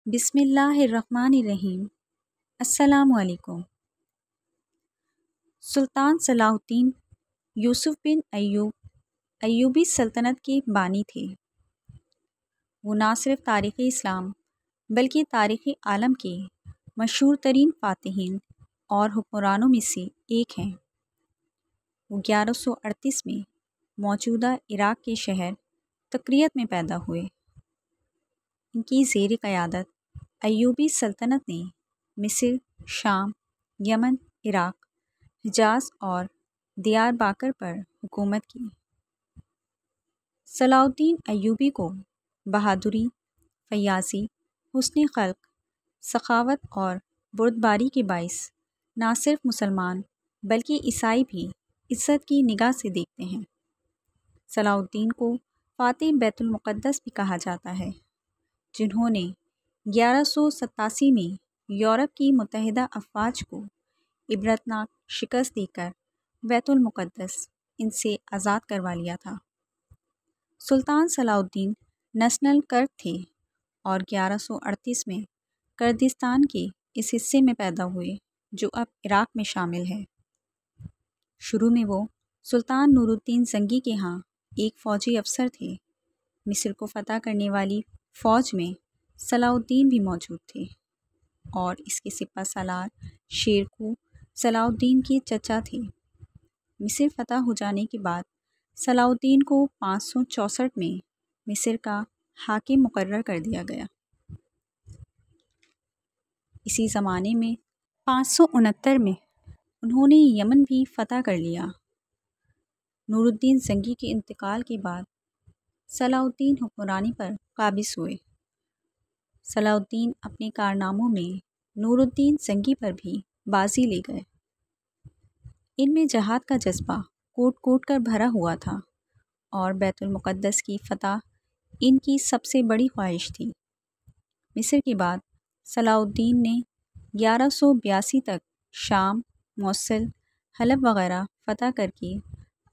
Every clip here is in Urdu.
بسم اللہ الرحمن الرحیم۔ السلام علیکم۔ سلطان صلاح الدین یوسف بن ایوبی سلطنت کے بانی تھے۔ وہ نہ صرف تاریخ اسلام بلکہ تاریخ عالم کے مشہور ترین فاتحین اور حکمرانوں میں سے ایک ہیں۔ وہ 1138 میں موجودہ عراق کے شہر تکریت میں پیدا ہوئے۔ ان کی زیر قیادت ایوبی سلطنت نے مصر، شام، یمن، عراق، حجاز اور دیار باکر پر حکومت کی۔ صلاح الدین ایوبی کو بہادری، فیاضی، حسن خلق، سخاوت اور بردباری کے باعث نہ صرف مسلمان بلکہ عیسائی بھی عزت کی نگاہ سے دیکھتے ہیں۔ صلاح الدین کو فاتح بیت المقدس بھی کہا جاتا ہے، جنہوں نے 1187 میں یورپ کی متحدہ افواج کو عبرتناک شکست دے کر بیت المقدس ان سے آزاد کروا لیا تھا۔ سلطان صلاح الدین نسنل کرد تھے اور 1138 میں کردستان کے اس حصے میں پیدا ہوئے جو اب عراق میں شامل ہے۔ شروع میں وہ سلطان نور الدین زنگی کے ہاں ایک فوجی افسر تھے۔ مصر کو فتح کرنے والی فوج میں صلاح الدین بھی موجود تھے اور اس کے سپہ سالار شیرکو صلاح الدین کے چچا تھے۔ مصر فتح ہو جانے کے بعد صلاح الدین کو 564 میں مصر کا حاکم مقرر کر دیا گیا۔ اسی زمانے میں 569 میں انہوں نے یمن بھی فتح کر لیا۔ نور الدین زنگی کے انتقال کے بعد صلاح الدین حکمرانی پر قابض ہوئے۔ صلاح الدین اپنے کارناموں میں نور الدین زنگی پر بھی بازی لے گئے۔ ان میں جہاد کا جذبہ کوٹ کوٹ کر بھرا ہوا تھا اور بیت المقدس کی فتح ان کی سب سے بڑی خواہش تھی۔ مصر کے بعد صلاح الدین نے 1182 تک شام، موصل، حلب وغیرہ فتح کر کے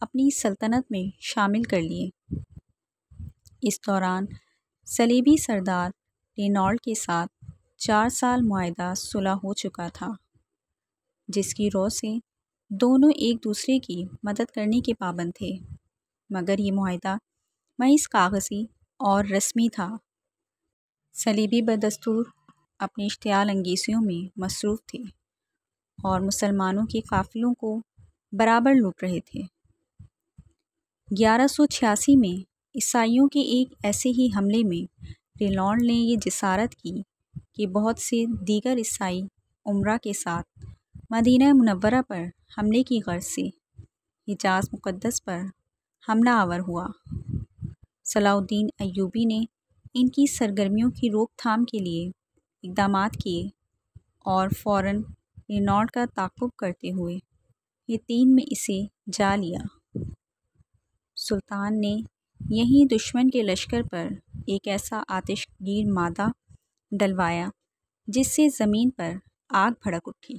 اپنی سلطنت میں شامل کر لیے۔ اس دوران صلیبی سردار رینالڈ کے ساتھ 4 سال معاہدہ صلح ہو چکا تھا، جس کی رو سے دونوں ایک دوسرے کی مدد کرنے کے پابند تھے، مگر یہ معاہدہ محض کاغذی اور رسمی تھا۔ صلیبی بدستور اپنی اشتعال انگیزیوں میں مصروف تھے اور مسلمانوں کے قافلوں کو برابر لوٹ رہے تھے۔ 1186 میں عیسائیوں کے ایک ایسے ہی حملے میں رینالڈ نے یہ جسارت کی کہ بہت سے دیگر عیسائی امراء کے ساتھ مدینہ منورہ پر حملے کی غرض سے حجاز مقدس پر حملہ آور ہوا۔ صلاح الدین ایوبی نے ان کی سرگرمیوں کی روک تھام کے لیے اقدامات کیے اور فوراً رینالڈ کا تعاقب کرتے ہوئے حطین میں اسے جا لیا۔ سلطان نے یہیں دشمن کے لشکر پر ایک ایسا آتش گیر مادہ ڈلوایا جس سے زمین پر آگ بھڑک اٹھی۔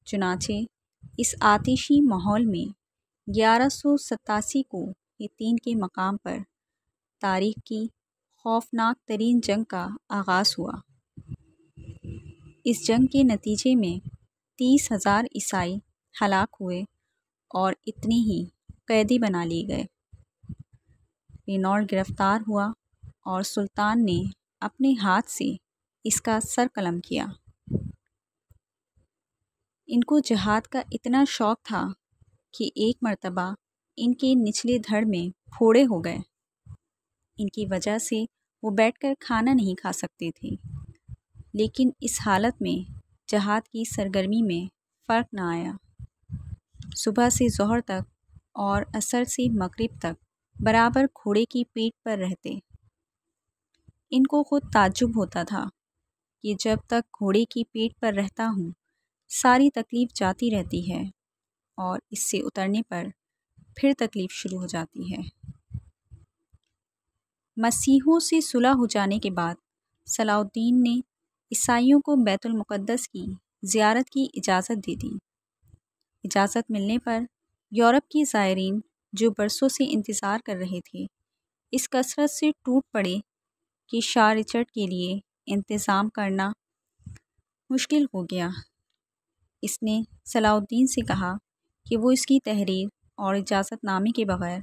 چنانچہ اس آتشی ماحول میں 1187 کو حطین کے مقام پر تاریخ کی خوفناک ترین جنگ کا آغاز ہوا۔ اس جنگ کے نتیجے میں 30,000 عیسائی ہلاک ہوئے اور اتنے ہی قیدی بنا لیے گئے۔ رینالڈ گرفتار ہوا اور سلطان نے اپنے ہاتھ سے اس کا سر قلم کیا۔ ان کو جہاد کا اتنا شوق تھا کہ ایک مرتبہ ان کے نچلے دھڑ میں پھوڑے ہو گئے۔ ان کی وجہ سے وہ بیٹھ کر کھانا نہیں کھا سکتے تھے، لیکن اس حالت میں جہاد کی سرگرمی میں فرق نہ آیا۔ صبح سے ظہر تک اور عصر سے مغرب تک برابر گھوڑے کی پیٹھ پر رہتے۔ ان کو خود تعجب ہوتا تھا کہ جب تک گھوڑے کی پیٹھ پر رہتا ہوں ساری تکلیف جاتی رہتی ہے اور اس سے اترنے پر پھر تکلیف شروع ہو جاتی ہے۔ مسیحیوں سے صلح ہو جانے کے بعد صلاح الدین نے عیسائیوں کو بیت المقدس کی زیارت کی اجازت دے دی۔ اجازت ملنے پر یورپ کے زائرین جو برسوں سے انتظار کر رہے تھے اس کثرت سے ٹوٹ پڑے کہ شاہ رچرڈ کے لیے انتظام کرنا مشکل ہو گیا۔ اس نے صلاح الدین سے کہا کہ وہ اس کی تحریر اور اجازت نامے کے بغیر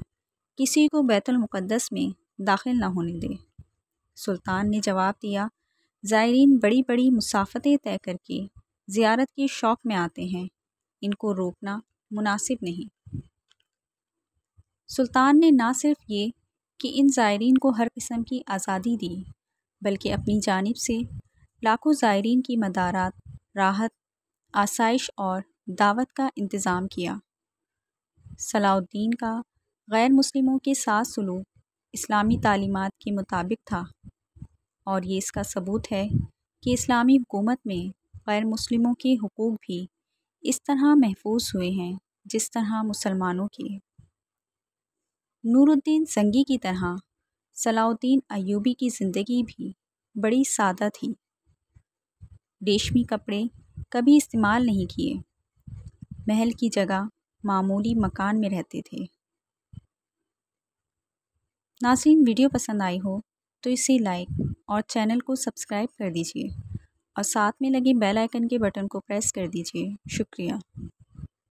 کسی کو بیت المقدس میں داخل نہ ہونے دے۔ سلطان نے جواب دیا، زائرین بڑی بڑی مسافتیں طے کر کے زیارت کے شوق میں آتے ہیں، ان کو روکنا مناسب نہیں۔ سلطان نے نہ صرف یہ کہ ان زائرین کو ہر قسم کی آزادی دی، بلکہ اپنی جانب سے لاکھوں زائرین کی مدارات، راحت، آسائش اور دعوت کا انتظام کیا۔ صلاح الدین کا غیر مسلموں کے ساتھ سلوک اسلامی تعلیمات کے مطابق تھا، اور یہ اس کا ثبوت ہے کہ اسلامی حکومت میں غیر مسلموں کے حقوق بھی اس طرح محفوظ ہوئے ہیں جس طرح مسلمانوں کے۔ نور الدین زنگی کی طرح صلاح الدین ایوبی کی زندگی بھی بڑی سادہ تھی۔ ریشمی کپڑے کبھی استعمال نہیں کیے، محل کی جگہ معمولی مکان میں رہتے تھے۔ ناظرین، ویڈیو پسند آئی ہو تو اسے لائک اور چینل کو سبسکرائب کر دیجیے اور ساتھ میں لگے بیل آئیکن کے بٹن کو پریس کر دیجیے۔ شکریہ۔